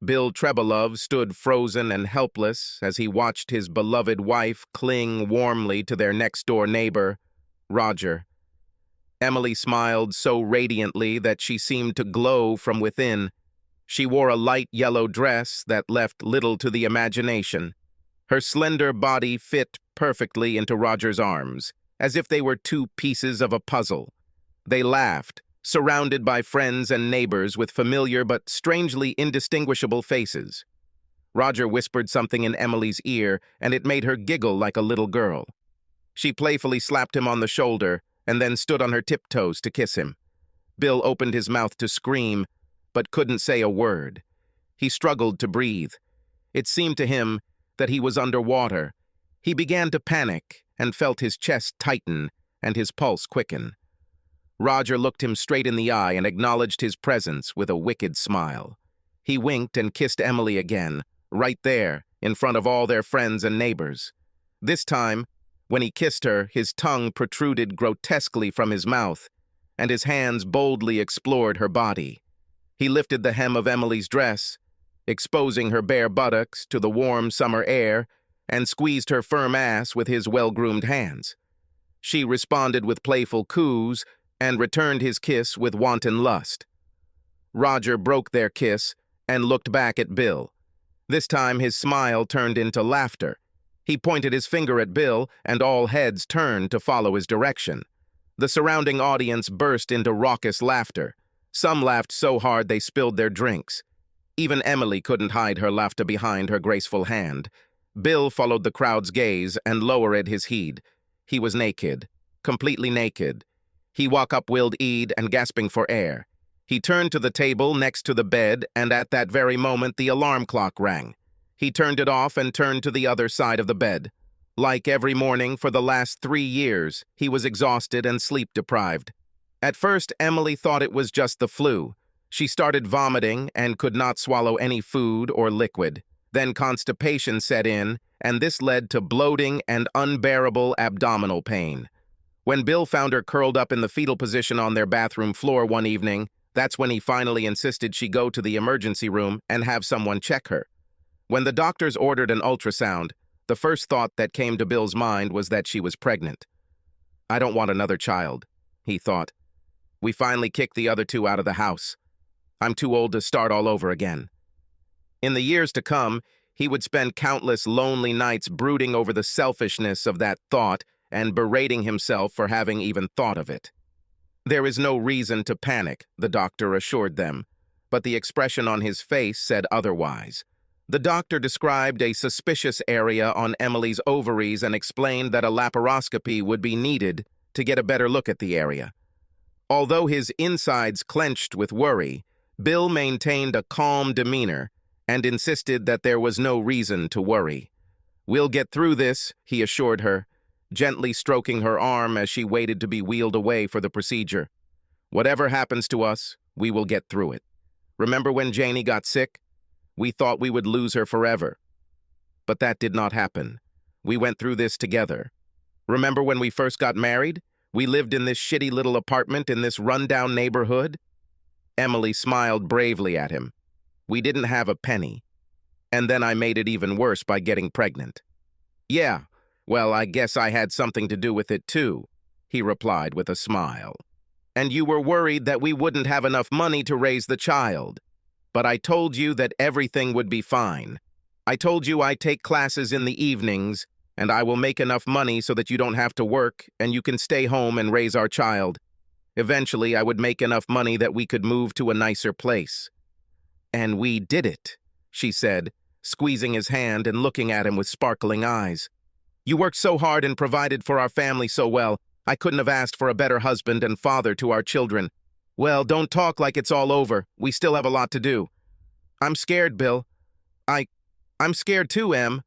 Bill Trebelov stood frozen and helpless as he watched his beloved wife cling warmly to their next-door neighbor, Roger. Emily smiled so radiantly that she seemed to glow from within. She wore a light yellow dress that left little to the imagination. Her slender body fit perfectly into Roger's arms, as if they were two pieces of a puzzle. They laughed, surrounded by friends and neighbors with familiar but strangely indistinguishable faces. Roger whispered something in Emily's ear, and it made her giggle like a little girl. She playfully slapped him on the shoulder and then stood on her tiptoes to kiss him. Bill opened his mouth to scream, but couldn't say a word. He struggled to breathe. It seemed to him that he was underwater. He began to panic and felt his chest tighten and his pulse quicken. Roger looked him straight in the eye and acknowledged his presence with a wicked smile. He winked and kissed Emily again, right there, in front of all their friends and neighbors. This time, when he kissed her, his tongue protruded grotesquely from his mouth, and his hands boldly explored her body. He lifted the hem of Emily's dress, exposing her bare buttocks to the warm summer air, and squeezed her firm ass with his well-groomed hands. She responded with playful coos and returned his kiss with wanton lust. Roger broke their kiss and looked back at Bill. This time his smile turned into laughter. He pointed his finger at Bill, and all heads turned to follow his direction. The surrounding audience burst into raucous laughter. Some laughed so hard they spilled their drinks. Even Emily couldn't hide her laughter behind her graceful hand. Bill followed the crowd's gaze and lowered his head. He was naked, completely naked. He walked up wild-eyed and gasping for air. He turned to the table next to the bed, and at that very moment the alarm clock rang. He turned it off and turned to the other side of the bed. Like every morning for the last 3 years, he was exhausted and sleep-deprived. At first, Emily thought it was just the flu. She started vomiting and could not swallow any food or liquid. Then constipation set in, and this led to bloating and unbearable abdominal pain. When Bill found her curled up in the fetal position on their bathroom floor one evening, that's when he finally insisted she go to the emergency room and have someone check her. When the doctors ordered an ultrasound, the first thought that came to Bill's mind was that she was pregnant. "I don't want another child," he thought. "We finally kicked the other two out of the house. I'm too old to start all over again." In the years to come, he would spend countless lonely nights brooding over the selfishness of that thought and berating himself for having even thought of it. "There is no reason to panic," the doctor assured them, but the expression on his face said otherwise. The doctor described a suspicious area on Emily's ovaries and explained that a laparoscopy would be needed to get a better look at the area. Although his insides clenched with worry, Bill maintained a calm demeanor and insisted that there was no reason to worry. "We'll get through this," he assured her, gently stroking her arm as she waited to be wheeled away for the procedure. "Whatever happens to us, we will get through it. Remember when Janie got sick? We thought we would lose her forever. But that did not happen. We went through this together. Remember when we first got married? We lived in this shitty little apartment in this rundown neighborhood?" Emily smiled bravely at him. "We didn't have a penny. And then I made it even worse by getting pregnant." "Yeah, well, I guess I had something to do with it too," he replied with a smile. "And you were worried that we wouldn't have enough money to raise the child. But I told you that everything would be fine. I told you I take classes in the evenings, and I will make enough money so that you don't have to work and you can stay home and raise our child. Eventually, I would make enough money that we could move to a nicer place." "And we did it," she said, squeezing his hand and looking at him with sparkling eyes. "You worked so hard and provided for our family so well. I couldn't have asked for a better husband and father to our children. Well, don't talk like it's all over. We still have a lot to do." "I'm scared, Bill. I'm scared too, Em.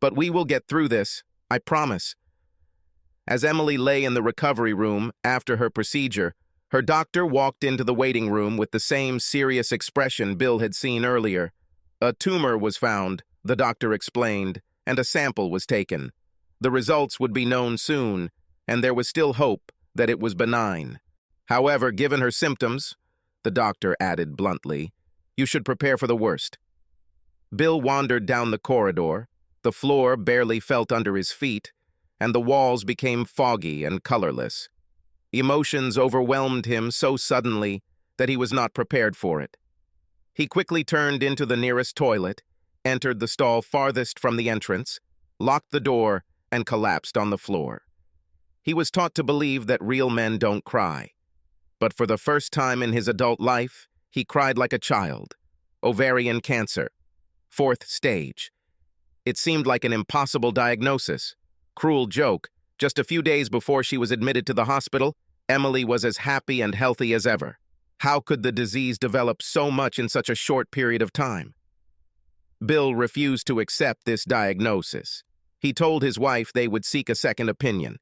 But we will get through this. I promise." As Emily lay in the recovery room after her procedure, her doctor walked into the waiting room with the same serious expression Bill had seen earlier. "A tumor was found," the doctor explained, "and a sample was taken. The results would be known soon, and there was still hope that it was benign. However, given her symptoms," the doctor added bluntly, "you should prepare for the worst. Bill wandered down the corridor. The floor barely felt under his feet, and the walls became foggy and colorless. Emotions overwhelmed him so suddenly that he was not prepared for it. He quickly turned into the nearest toilet, entered the stall farthest from the entrance, locked the door, and collapsed on the floor. He was taught to believe that real men don't cry. But for the first time in his adult life, he cried like a child. Ovarian cancer. 4th stage. It seemed like an impossible diagnosis. Cruel joke. Just a few days before she was admitted to the hospital, Emily was as happy and healthy as ever. How could the disease develop so much in such a short period of time? Bill refused to accept this diagnosis. He told his wife they would seek a second opinion.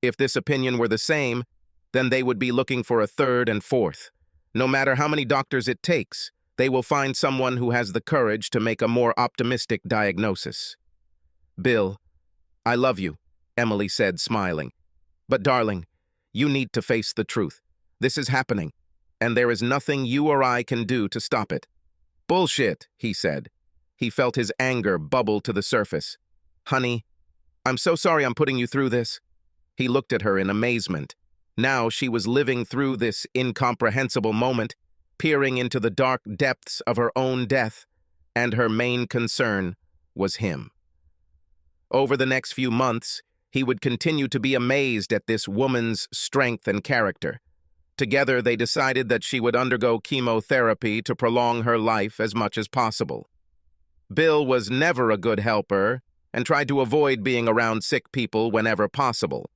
If this opinion were the same, then they would be looking for a third and fourth. No matter how many doctors it takes, they will find someone who has the courage to make a more optimistic diagnosis. "Bill, I love you," Emily said, smiling. "But darling, you need to face the truth. This is happening, and there is nothing you or I can do to stop it." "Bullshit," he said. He felt his anger bubble to the surface. "Honey, I'm so sorry I'm putting you through this." He looked at her in amazement. Now she was living through this incomprehensible moment, peering into the dark depths of her own death, and her main concern was him. Over the next few months, he would continue to be amazed at this woman's strength and character. Together, they decided that she would undergo chemotherapy to prolong her life as much as possible. Bill was never a good helper and tried to avoid being around sick people whenever possible.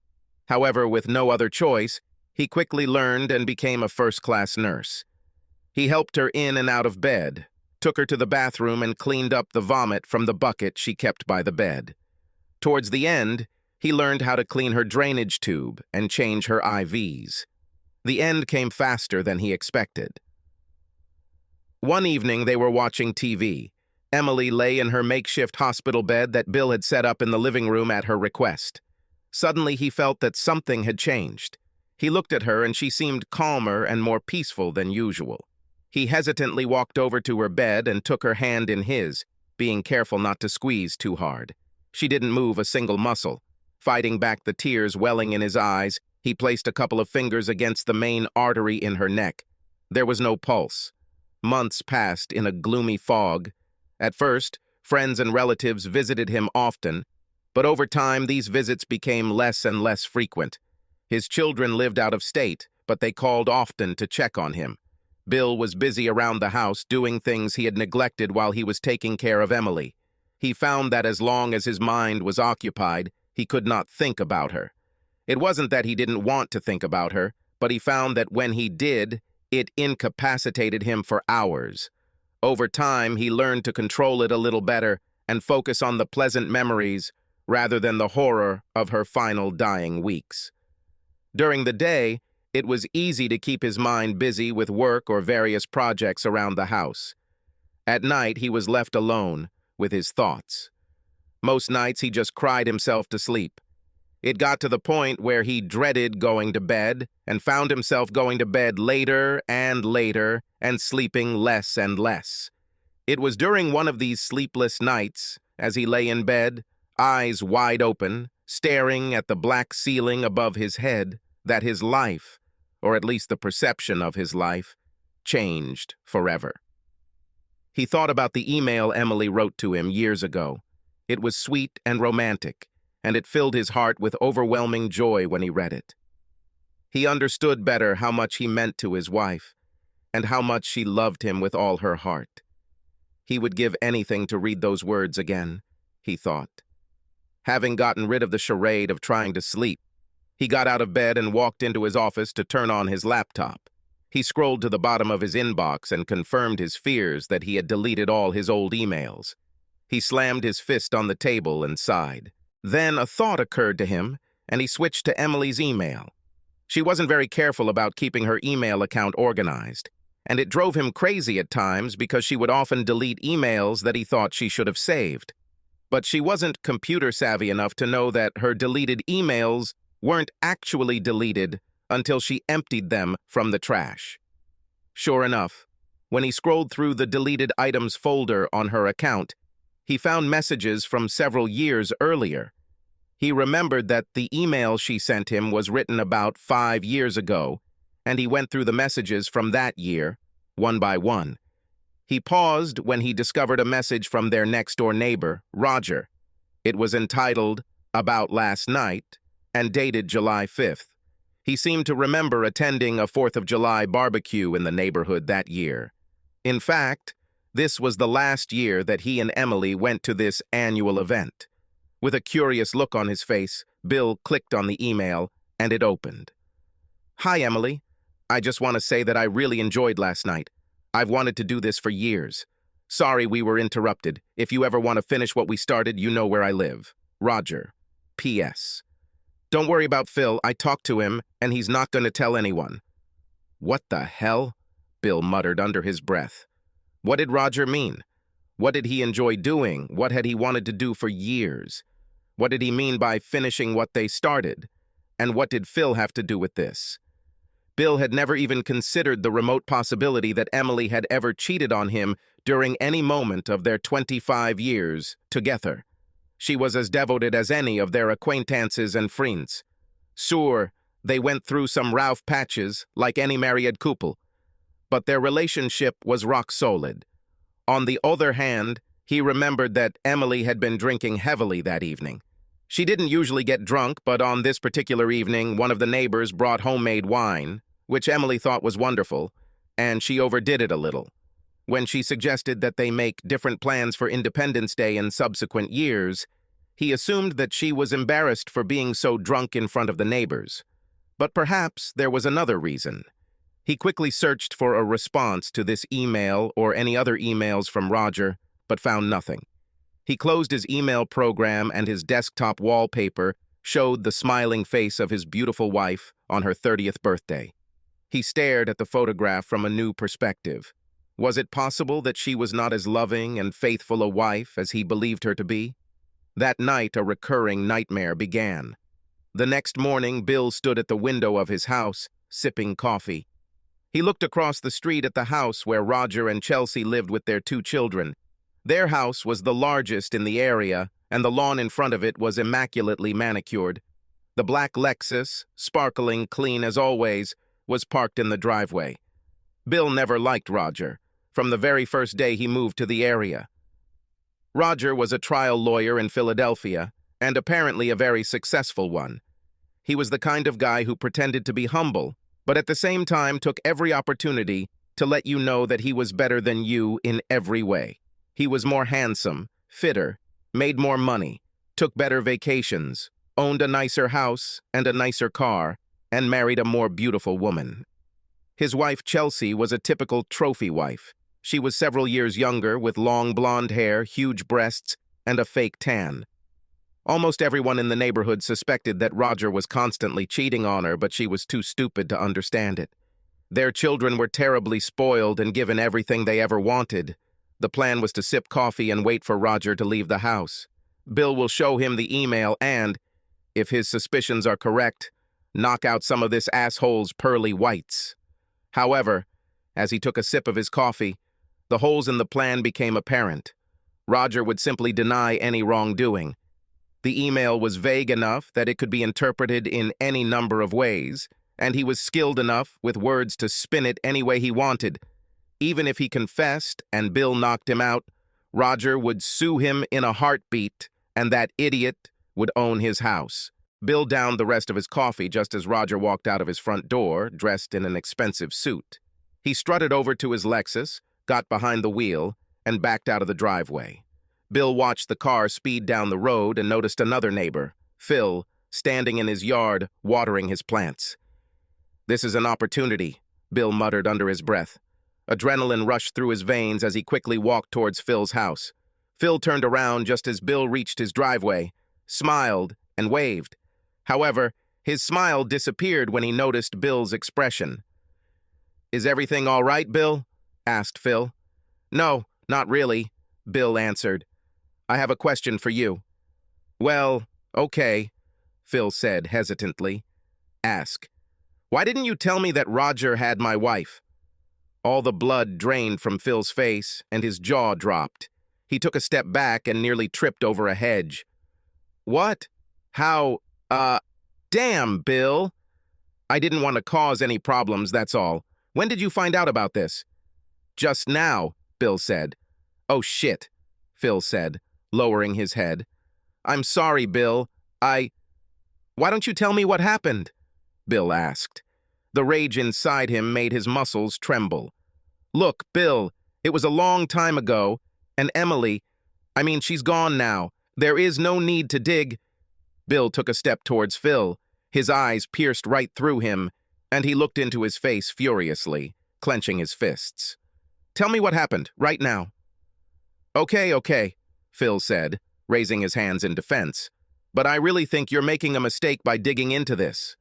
However, with no other choice, he quickly learned and became a first-class nurse. He helped her in and out of bed, took her to the bathroom, and cleaned up the vomit from the bucket she kept by the bed. Towards the end, he learned how to clean her drainage tube and change her IVs. The end came faster than he expected. One evening, they were watching TV. Emily lay in her makeshift hospital bed that Bill had set up in the living room at her request. Suddenly, he felt that something had changed. He looked at her, and she seemed calmer and more peaceful than usual. He hesitantly walked over to her bed and took her hand in his, being careful not to squeeze too hard. She didn't move a single muscle. Fighting back the tears welling in his eyes, he placed a couple of fingers against the main artery in her neck. There was no pulse. Months passed in a gloomy fog. At first, friends and relatives visited him often, but over time these visits became less and less frequent. His children lived out of state, but they called often to check on him. Bill was busy around the house doing things he had neglected while he was taking care of Emily. He found that as long as his mind was occupied, he could not think about her. It wasn't that he didn't want to think about her, but he found that when he did, it incapacitated him for hours. Over time, he learned to control it a little better and focus on the pleasant memories rather than the horror of her final dying weeks. During the day, it was easy to keep his mind busy with work or various projects around the house. At night, he was left alone with his thoughts. Most nights, he just cried himself to sleep. It got to the point where he dreaded going to bed and found himself going to bed later and later and sleeping less and less. It was during one of these sleepless nights, as he lay in bed, eyes wide open, staring at the black ceiling above his head, that his life, or at least the perception of his life, changed forever. He thought about the email Emily wrote to him years ago. It was sweet and romantic, and it filled his heart with overwhelming joy when he read it. He understood better how much he meant to his wife, and how much she loved him with all her heart. He would give anything to read those words again, he thought. Having gotten rid of the charade of trying to sleep, he got out of bed and walked into his office to turn on his laptop. He scrolled to the bottom of his inbox and confirmed his fears that he had deleted all his old emails. He slammed his fist on the table and sighed. Then a thought occurred to him, and he switched to Emily's email. She wasn't very careful about keeping her email account organized, and it drove him crazy at times because she would often delete emails that he thought she should have saved. But she wasn't computer savvy enough to know that her deleted emails weren't actually deleted until she emptied them from the trash. Sure enough, when he scrolled through the deleted items folder on her account, He found messages from several years earlier. He remembered that the email she sent him was written about 5 years ago, and he went through the messages from that year, one by one. He paused when he discovered a message from their next-door neighbor, Roger. It was entitled, "About Last Night," and dated July 5th. He seemed to remember attending a 4th of July barbecue in the neighborhood that year. In fact, this was the last year that he and Emily went to this annual event. With a curious look on his face, Bill clicked on the email, and it opened. "Hi, Emily. I just want to say that I really enjoyed last night. I've wanted to do this for years. Sorry we were interrupted. If you ever want to finish what we started, you know where I live. Roger. P.S. Don't worry about Phil. I talked to him, and he's not going to tell anyone." "What the hell?" Bill muttered under his breath. What did Roger mean? What did he enjoy doing? What had he wanted to do for years? What did he mean by finishing what they started? And what did Phil have to do with this? Bill had never even considered the remote possibility that Emily had ever cheated on him during any moment of their 25 years together. She was as devoted as any of their acquaintances and friends. Sure, they went through some rough patches like any married couple, but their relationship was rock solid. On the other hand, he remembered that Emily had been drinking heavily that evening. She didn't usually get drunk, but on this particular evening, one of the neighbors brought homemade wine, which Emily thought was wonderful, and she overdid it a little. When she suggested that they make different plans for Independence Day in subsequent years, he assumed that she was embarrassed for being so drunk in front of the neighbors. But perhaps there was another reason. He quickly searched for a response to this email or any other emails from Roger, but found nothing. He closed his email program, and his desktop wallpaper showed the smiling face of his beautiful wife on her 30th birthday. He stared at the photograph from a new perspective. Was it possible that she was not as loving and faithful a wife as he believed her to be? That night, a recurring nightmare began. The next morning, Bill stood at the window of his house, sipping coffee. He looked across the street at the house where Roger and Chelsea lived with their 2 children. Their house was the largest in the area, and the lawn in front of it was immaculately manicured. The black Lexus, sparkling clean as always, was parked in the driveway. Bill never liked Roger, from the very first day he moved to the area. Roger was a trial lawyer in Philadelphia, and apparently a very successful one. He was the kind of guy who pretended to be humble, but at the same time took every opportunity to let you know that he was better than you in every way. He was more handsome, fitter, made more money, took better vacations, owned a nicer house and a nicer car, and married a more beautiful woman. His wife Chelsea was a typical trophy wife. She was several years younger, with long blonde hair, huge breasts, and a fake tan. Almost everyone in the neighborhood suspected that Roger was constantly cheating on her, but she was too stupid to understand it. Their children were terribly spoiled and given everything they ever wanted. The plan was to sip coffee and wait for Roger to leave the house. Bill will show him the email and, if his suspicions are correct, knock out some of this asshole's pearly whites. However, as he took a sip of his coffee, the holes in the plan became apparent. Roger would simply deny any wrongdoing. The email was vague enough that it could be interpreted in any number of ways, and he was skilled enough with words to spin it any way he wanted. Even if he confessed and Bill knocked him out, Roger would sue him in a heartbeat, and that idiot would own his house. Bill downed the rest of his coffee just as Roger walked out of his front door, dressed in an expensive suit. He strutted over to his Lexus, got behind the wheel, and backed out of the driveway. Bill watched the car speed down the road and noticed another neighbor, Phil, standing in his yard, watering his plants. "This is an opportunity," Bill muttered under his breath. Adrenaline rushed through his veins as he quickly walked towards Phil's house. Phil turned around just as Bill reached his driveway, smiled, and waved. However, his smile disappeared when he noticed Bill's expression. "Is everything all right, Bill?" asked Phil. "No, not really," Bill answered. "I have a question for you." "Well, okay," Phil said hesitantly. "Ask. Why didn't you tell me that Roger had my wife?" All the blood drained from Phil's face, and his jaw dropped. He took a step back and nearly tripped over a hedge. What? How? Damn, Bill. I didn't want to cause any problems, that's all. When did you find out about this? Just now, Bill said. Oh, shit, Phil said, lowering his head. I'm sorry, Bill. Why don't you tell me what happened? Bill asked. The rage inside him made his muscles tremble. Look, Bill, it was a long time ago, and Emily, she's gone now. There is no need to dig. Bill took a step towards Phil. His eyes pierced right through him, and he looked into his face furiously, clenching his fists. Tell me what happened, right now. Okay, Phil said, raising his hands in defense. But I really think you're making a mistake by digging into this.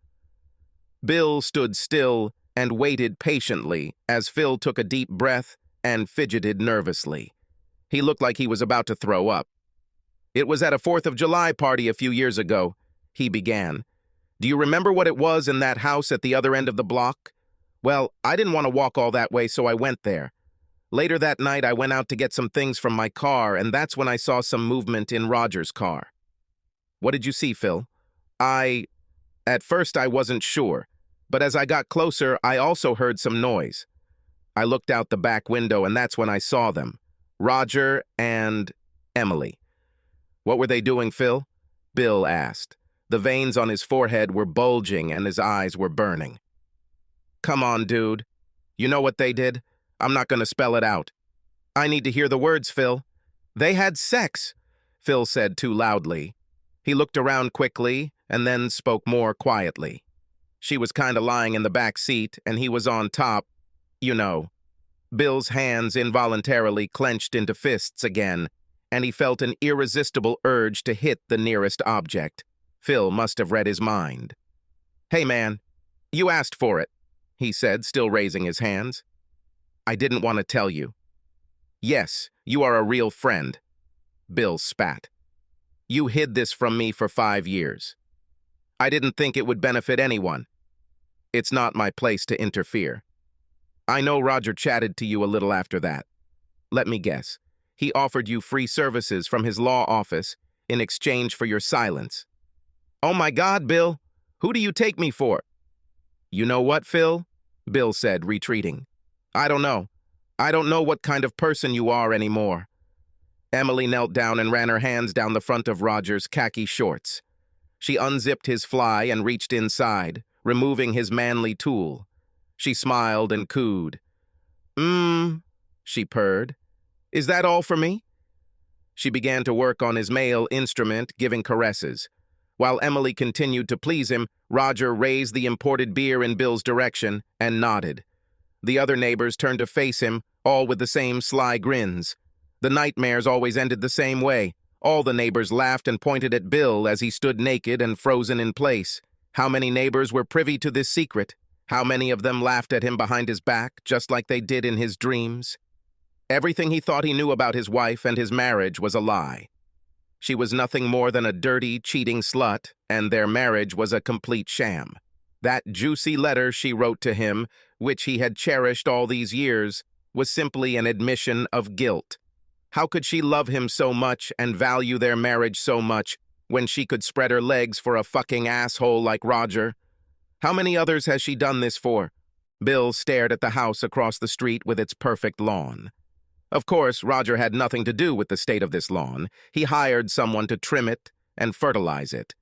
Bill stood still and waited patiently as Phil took a deep breath and fidgeted nervously. He looked like he was about to throw up. It was at a 4th of July party a few years ago, he began. Do you remember what it was in that house at the other end of the block? Well, I didn't want to walk all that way, so I went there. Later that night, I went out to get some things from my car, and that's when I saw some movement in Roger's car. What did you see, Phil? At first, I wasn't sure, but as I got closer, I also heard some noise. I looked out the back window, and that's when I saw them. Roger and Emily. What were they doing, Phil? Bill asked. The veins on his forehead were bulging and his eyes were burning. Come on, dude. You know what they did? I'm not going to spell it out. I need to hear the words, Phil. They had sex, Phil said too loudly. He looked around quickly and then spoke more quietly. She was kind of lying in the back seat and he was on top, you know. Bill's hands involuntarily clenched into fists again, and he felt an irresistible urge to hit the nearest object. Phil must have read his mind. Hey, man, you asked for it, he said, still raising his hands. I didn't want to tell you. Yes, you are a real friend. Bill spat. You hid this from me for 5 years. I didn't think it would benefit anyone. It's not my place to interfere. I know Roger chatted to you a little after that. Let me guess. He offered you free services from his law office in exchange for your silence. Oh my God, Bill, who do you take me for? You know what, Phil? Bill said, retreating. I don't know. I don't know what kind of person you are anymore. Emily knelt down and ran her hands down the front of Roger's khaki shorts. She unzipped his fly and reached inside, removing his manly tool. She smiled and cooed. She purred. Is that all for me? She began to work on his male instrument, giving caresses. While Emily continued to please him, Roger raised the imported beer in Bill's direction and nodded. The other neighbors turned to face him, all with the same sly grins. The nightmares always ended the same way. All the neighbors laughed and pointed at Bill as he stood naked and frozen in place. How many neighbors were privy to this secret? How many of them laughed at him behind his back, just like they did in his dreams? Everything he thought he knew about his wife and his marriage was a lie. She was nothing more than a dirty, cheating slut, and their marriage was a complete sham. That juicy letter she wrote to him, which he had cherished all these years, was simply an admission of guilt. How could she love him so much and value their marriage so much when she could spread her legs for a fucking asshole like Roger? How many others has she done this for? Bill stared at the house across the street with its perfect lawn. Of course, Roger had nothing to do with the state of this lawn. He hired someone to trim it and fertilize it.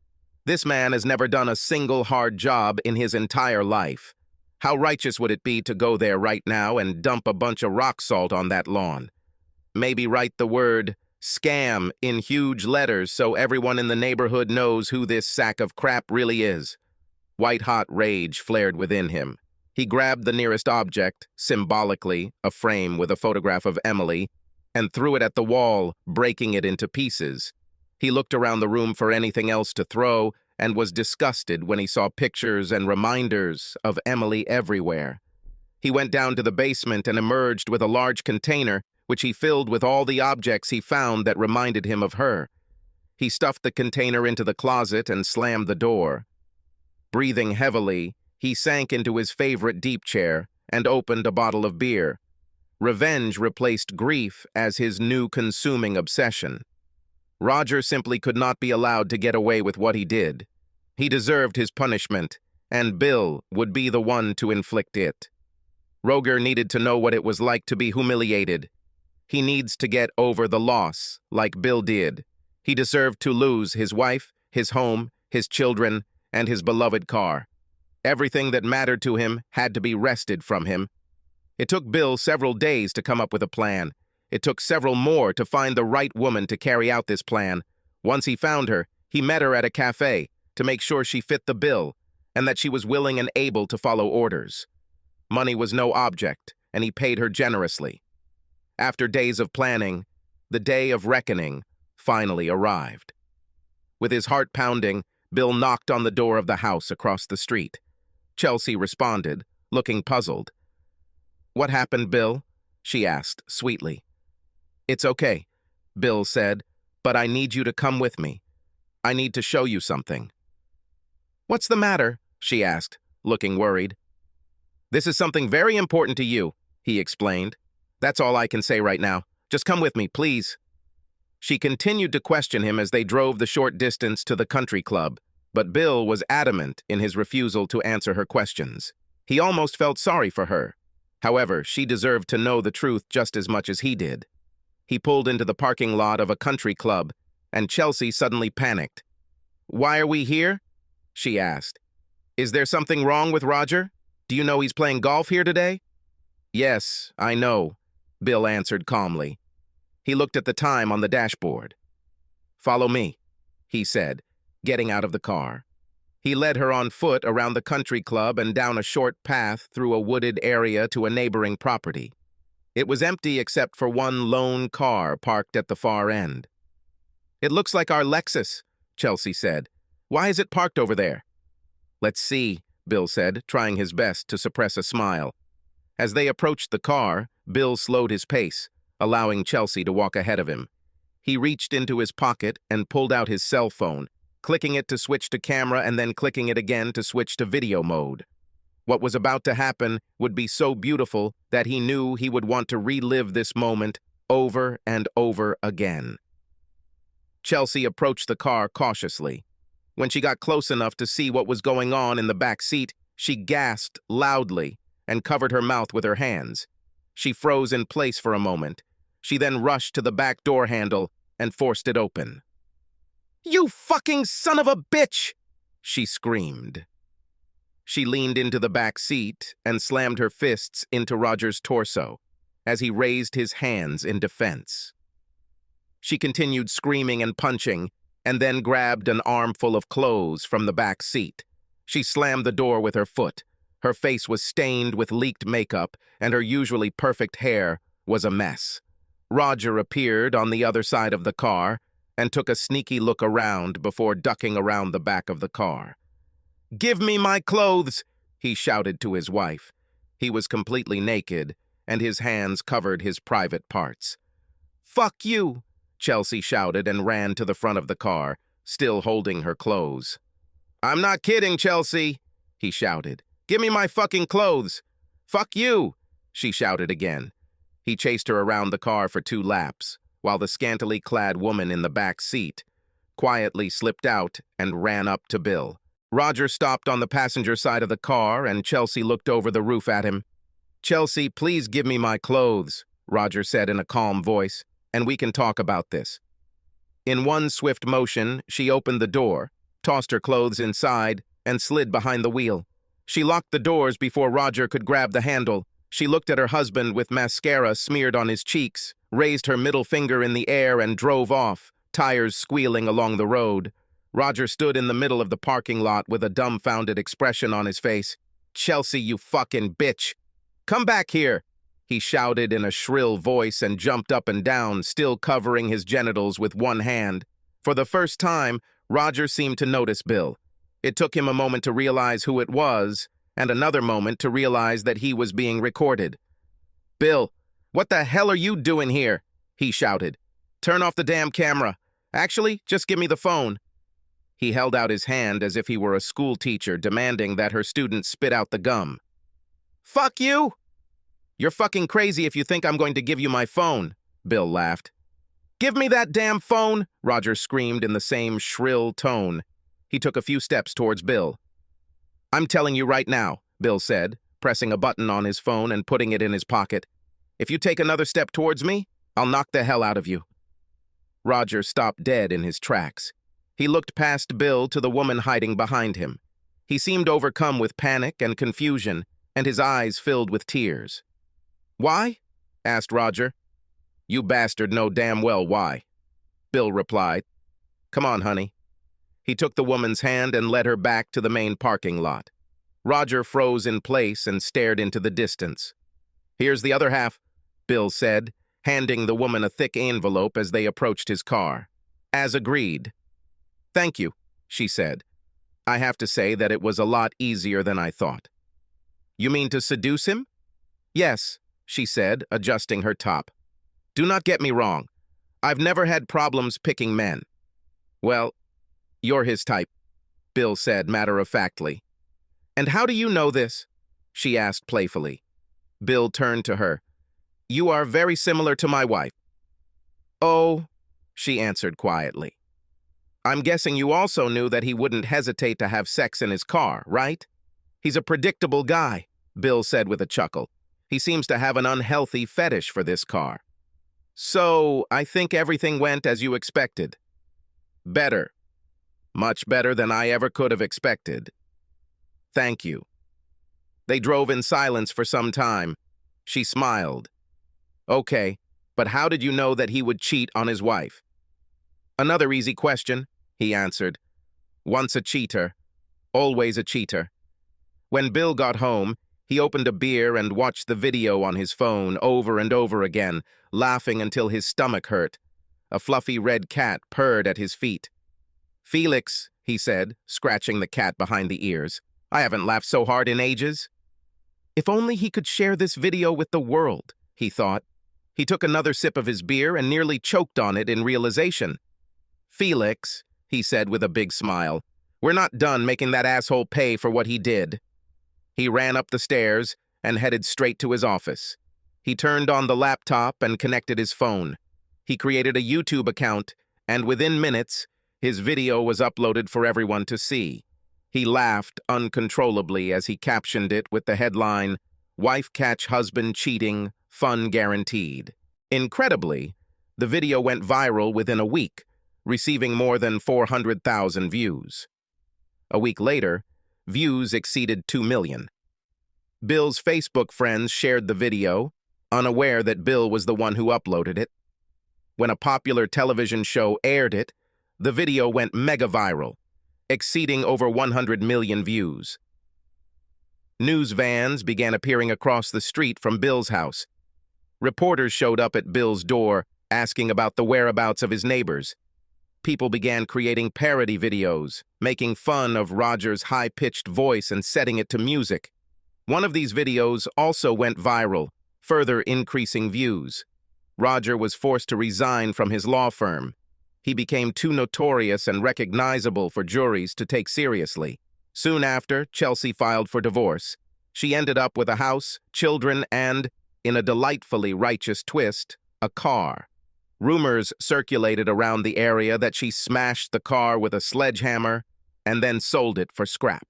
This man has never done a single hard job in his entire life. How righteous would it be to go there right now and dump a bunch of rock salt on that lawn? Maybe write the word scam in huge letters so everyone in the neighborhood knows who this sack of crap really is. White-hot rage flared within him. He grabbed the nearest object, symbolically, a frame with a photograph of Emily, and threw it at the wall, breaking it into pieces. He looked around the room for anything else to throw and was disgusted when he saw pictures and reminders of Emily everywhere. He went down to the basement and emerged with a large container, which he filled with all the objects he found that reminded him of her. He stuffed the container into the closet and slammed the door. Breathing heavily, he sank into his favorite deep chair and opened a bottle of beer. Revenge replaced grief as his new consuming obsession. Roger simply could not be allowed to get away with what he did. He deserved his punishment, and Bill would be the one to inflict it. Roger needed to know what it was like to be humiliated. He needs to get over the loss, like Bill did. He deserved to lose his wife, his home, his children, and his beloved car. Everything that mattered to him had to be wrested from him. It took Bill several days to come up with a plan. It took several more to find the right woman to carry out this plan. Once he found her, he met her at a cafe to make sure she fit the bill and that she was willing and able to follow orders. Money was no object, and he paid her generously. After days of planning, the day of reckoning finally arrived. With his heart pounding, Bill knocked on the door of the house across the street. Chelsea responded, looking puzzled. "What happened, Bill?" she asked sweetly. "It's okay," Bill said, "but I need you to come with me. I need to show you something." "What's the matter?" she asked, looking worried. "This is something very important to you," he explained. "That's all I can say right now. Just come with me, please." She continued to question him as they drove the short distance to the country club, but Bill was adamant in his refusal to answer her questions. He almost felt sorry for her. However, she deserved to know the truth just as much as he did. He pulled into the parking lot of a country club, and Chelsea suddenly panicked. "Why are we here?" she asked. "Is there something wrong with Roger? Do you know he's playing golf here today?" "Yes, I know," Bill answered calmly. He looked at the time on the dashboard. "Follow me," he said, getting out of the car. He led her on foot around the country club and down a short path through a wooded area to a neighboring property. It was empty except for one lone car parked at the far end. "It looks like our Lexus," Chelsea said. "Why is it parked over there?" "Let's see," Bill said, trying his best to suppress a smile. As they approached the car, Bill slowed his pace, allowing Chelsea to walk ahead of him. He reached into his pocket and pulled out his cell phone, clicking it to switch to camera and then clicking it again to switch to video mode. What was about to happen would be so beautiful that he knew he would want to relive this moment over and over again. Chelsea approached the car cautiously. When she got close enough to see what was going on in the back seat, she gasped loudly and covered her mouth with her hands. She froze in place for a moment. She then rushed to the back door handle and forced it open. "You fucking son of a bitch!" she screamed. She leaned into the back seat and slammed her fists into Roger's torso as he raised his hands in defense. She continued screaming and punching, and then grabbed an armful of clothes from the back seat. She slammed the door with her foot. Her face was stained with leaked makeup, and her usually perfect hair was a mess. Roger appeared on the other side of the car and took a sneaky look around before ducking around the back of the car. "Give me my clothes!" he shouted to his wife. He was completely naked, and his hands covered his private parts. "Fuck you!" Chelsea shouted and ran to the front of the car, still holding her clothes. "I'm not kidding, Chelsea!" he shouted. "Give me my fucking clothes!" "Fuck you!" she shouted again. He chased her around the car for 2 laps, while the scantily clad woman in the back seat quietly slipped out and ran up to Bill. Roger stopped on the passenger side of the car, and Chelsea looked over the roof at him. "Chelsea, please give me my clothes," Roger said in a calm voice, "and we can talk about this." In one swift motion, she opened the door, tossed her clothes inside, and slid behind the wheel. She locked the doors before Roger could grab the handle. She looked at her husband with mascara smeared on his cheeks, raised her middle finger in the air and drove off, tires squealing along the road. Roger stood in the middle of the parking lot with a dumbfounded expression on his face. "Chelsea, you fucking bitch! Come back here!" he shouted in a shrill voice and jumped up and down, still covering his genitals with one hand. For the first time, Roger seemed to notice Bill. It took him a moment to realize who it was, and another moment to realize that he was being recorded. "Bill, what the hell are you doing here?" he shouted. "Turn off the damn camera. Actually, just give me the phone." He held out his hand as if he were a school teacher demanding that her students spit out the gum. "Fuck you!" You're fucking crazy if you think I'm going to give you my phone, Bill laughed. Give me that damn phone, Roger screamed in the same shrill tone. He took a few steps towards Bill. I'm telling you right now, Bill said, pressing a button on his phone and putting it in his pocket. If you take another step towards me, I'll knock the hell out of you. Roger stopped dead in his tracks. He looked past Bill to the woman hiding behind him. He seemed overcome with panic and confusion, and his eyes filled with tears. Why? Asked Roger. You bastard know damn well why, Bill replied. Come on, honey. He took the woman's hand and led her back to the main parking lot. Roger froze in place and stared into the distance. Here's the other half, Bill said, handing the woman a thick envelope as they approached his car. As agreed. Thank you, she said. I have to say that it was a lot easier than I thought. You mean to seduce him? Yes, she said, adjusting her top. Do not get me wrong. I've never had problems picking men. Well, you're his type, Bill said matter-of-factly. And how do you know this? She asked playfully. Bill turned to her. You are very similar to my wife. Oh, she answered quietly. I'm guessing you also knew that he wouldn't hesitate to have sex in his car, right? He's a predictable guy, Bill said with a chuckle. He seems to have an unhealthy fetish for this car. So, I think everything went as you expected. Better. Much better than I ever could have expected. Thank you. They drove in silence for some time. She smiled. Okay, but how did you know that he would cheat on his wife? Another easy question, he answered. Once a cheater, always a cheater. When Bill got home, he opened a beer and watched the video on his phone over and over again, laughing until his stomach hurt. A fluffy red cat purred at his feet. Felix, he said, scratching the cat behind the ears. I haven't laughed so hard in ages. If only he could share this video with the world, he thought. He took another sip of his beer and nearly choked on it in realization. Felix, he said with a big smile, we're not done making that asshole pay for what he did. He ran up the stairs and headed straight to his office. He turned on the laptop and connected his phone. He created a YouTube account, and within minutes, his video was uploaded for everyone to see. He laughed uncontrollably as he captioned it with the headline, Wife Catch Husband Cheating, Fun Guaranteed. Incredibly, the video went viral within a week, receiving more than 400,000 views. A week later, views exceeded 2 million. Bill's Facebook friends shared the video, unaware that Bill was the one who uploaded it. When a popular television show aired it, the video went mega viral, exceeding over 100 million views. News vans began appearing across the street from Bill's house. Reporters showed up at Bill's door, asking about the whereabouts of his neighbors. People began creating parody videos, making fun of Roger's high-pitched voice and setting it to music. One of these videos also went viral, further increasing views. Roger was forced to resign from his law firm. He became too notorious and recognizable for juries to take seriously. Soon after, Chelsea filed for divorce. She ended up with a house, children, and, in a delightfully righteous twist, a car. Rumors circulated around the area that she smashed the car with a sledgehammer and then sold it for scrap.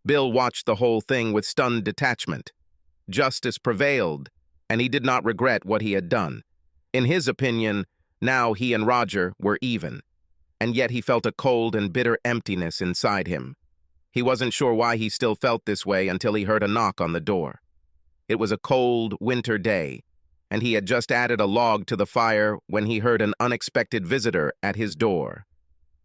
Bill watched the whole thing with stunned detachment. Justice prevailed, and he did not regret what he had done. In his opinion, now he and Roger were even, and yet he felt a cold and bitter emptiness inside him. He wasn't sure why he still felt this way until he heard a knock on the door. It was a cold winter day, and he had just added a log to the fire when he heard an unexpected visitor at his door.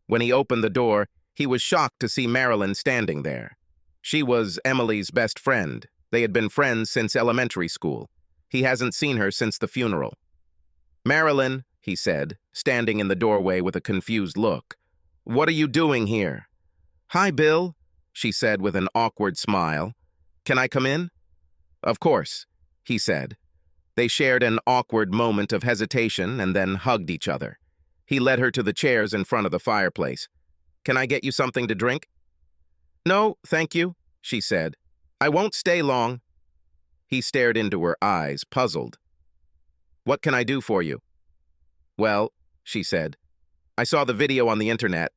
When he opened the door, he was shocked to see Marilyn standing there. She was Emily's best friend. They had been friends since elementary school. He hasn't seen her since the funeral. Marilyn, he said, standing in the doorway with a confused look. What are you doing here? Hi, Bill, she said with an awkward smile. Can I come in? Of course, he said. They shared an awkward moment of hesitation and then hugged each other. He led her to the chairs in front of the fireplace. Can I get you something to drink? No, thank you, she said. I won't stay long. He stared into her eyes, puzzled. "What can I do for you?" "Well," she said, "I saw the video on the internet."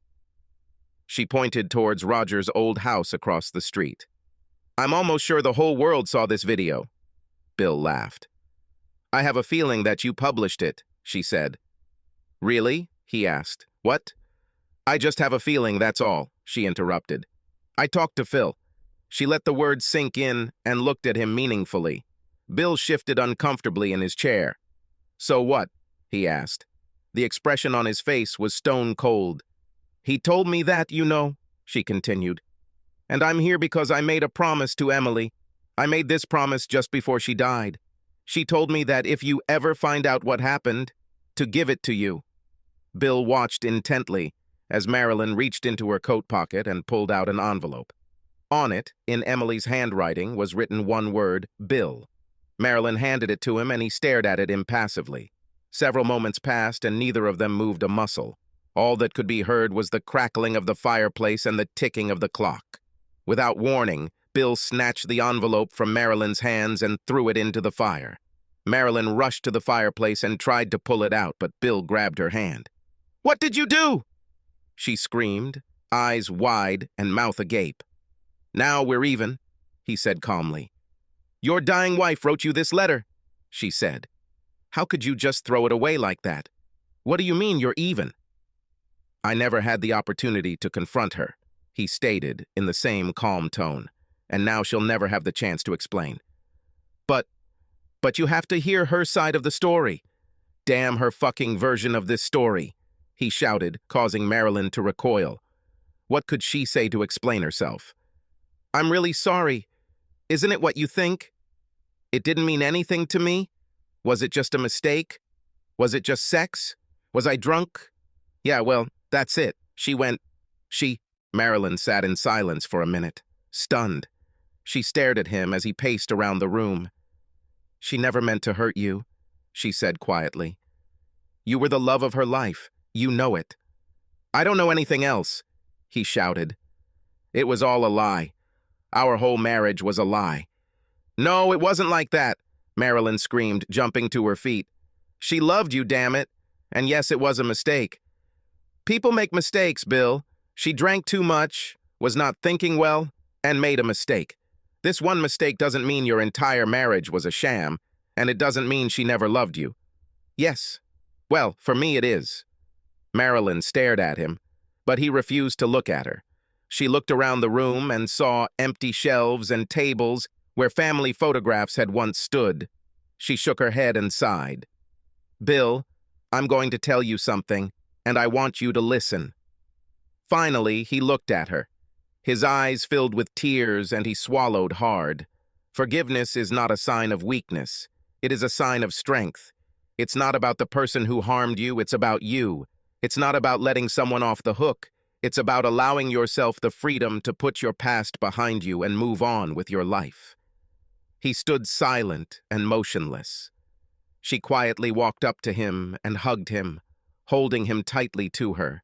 She pointed towards Roger's old house across the street. "I'm almost sure the whole world saw this video." Bill laughed. "I have a feeling that you published it," she said. "Really?" he asked. "What?" "I just have a feeling, that's all," she interrupted. "I talked to Phil." She let the words sink in and looked at him meaningfully. Bill shifted uncomfortably in his chair. "So what?" he asked. The expression on his face was stone cold. "He told me that, you know," she continued. "And I'm here because I made a promise to Emily. I made this promise just before she died. She told me that if you ever find out what happened, to give it to you." Bill watched intently as Marilyn reached into her coat pocket and pulled out an envelope. On it, in Emily's handwriting, was written one word, Bill. Marilyn handed it to him and he stared at it impassively. Several moments passed and neither of them moved a muscle. All that could be heard was the crackling of the fireplace and the ticking of the clock. Without warning, Bill snatched the envelope from Marilyn's hands and threw it into the fire. Marilyn rushed to the fireplace and tried to pull it out, but Bill grabbed her hand. "What did you do?" she screamed, eyes wide and mouth agape. "Now we're even," he said calmly. "Your dying wife wrote you this letter," she said. "How could you just throw it away like that? What do you mean you're even?" "I never had the opportunity to confront her," he stated in the same calm tone, "and now she'll never have the chance to explain." But you have to hear her side of the story." "Damn her fucking version of this story," he shouted, causing Marilyn to recoil. What could she say to explain herself? "I'm really sorry. Isn't it what you think? It didn't mean anything to me? Was it just a mistake? Was it just sex? Was I drunk? Yeah, well, that's it." Marilyn sat in silence for a minute, stunned. She stared at him as he paced around the room. "She never meant to hurt you," she said quietly. "You were the love of her life. You know it." "I don't know anything else," he shouted. "It was all a lie. Our whole marriage was a lie." "No, it wasn't like that," Marilyn screamed, jumping to her feet. "She loved you, damn it. And yes, it was a mistake." "People make mistakes, Bill. She drank too much, was not thinking well, and made a mistake. This one mistake doesn't mean your entire marriage was a sham, and it doesn't mean she never loved you." "Yes. Well, for me it is." Marilyn stared at him, but he refused to look at her. She looked around the room and saw empty shelves and tables where family photographs had once stood. She shook her head and sighed. "Bill, I'm going to tell you something, and I want you to listen." Finally, he looked at her. His eyes filled with tears and he swallowed hard. Forgiveness is not a sign of weakness. It is a sign of strength. It's not about the person who harmed you, it's about you. It's not about letting someone off the hook. It's about allowing yourself the freedom to put your past behind you and move on with your life. He stood silent and motionless. She quietly walked up to him and hugged him, holding him tightly to her.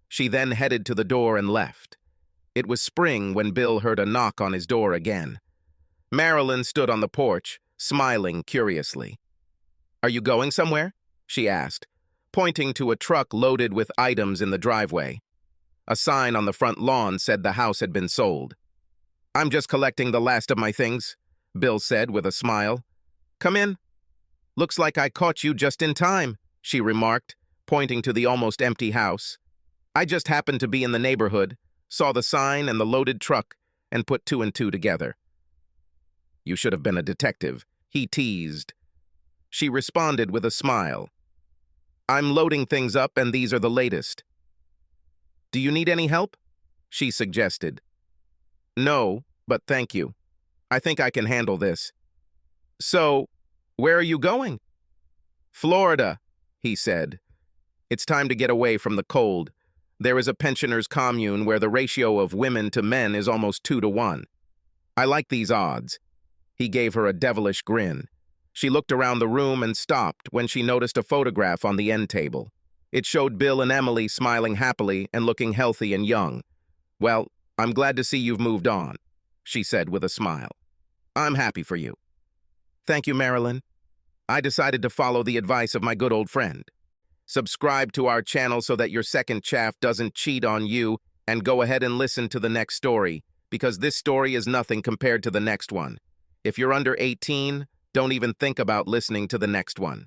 She then headed to the door and left. It was spring when Bill heard a knock on his door again. Marilyn stood on the porch, smiling curiously. "Are you going somewhere?" she asked, pointing to a truck loaded with items in the driveway. A sign on the front lawn said the house had been sold. "I'm just collecting the last of my things," Bill said with a smile. "Come in." "Looks like I caught you just in time," she remarked, pointing to the almost empty house. "I just happened to be in the neighborhood, saw the sign and the loaded truck, and put two and two together." "You should have been a detective," he teased. She responded with a smile. "I'm loading things up and these are the latest." "Do you need any help?" she suggested. "No, but thank you. I think I can handle this." "So, where are you going?" "Florida," he said. "It's time to get away from the cold. There is a pensioners' commune where the ratio of women to men is almost 2-to-1. I like these odds." He gave her a devilish grin. She looked around the room and stopped when she noticed a photograph on the end table. It showed Bill and Emily smiling happily and looking healthy and young. "Well, I'm glad to see you've moved on," she said with a smile. "I'm happy for you." Thank you, Marilyn. I decided to follow the advice of my good old friend. Subscribe to our channel so that your second chaff doesn't cheat on you, and go ahead and listen to the next story, because this story is nothing compared to the next one. If you're under 18, don't even think about listening to the next one.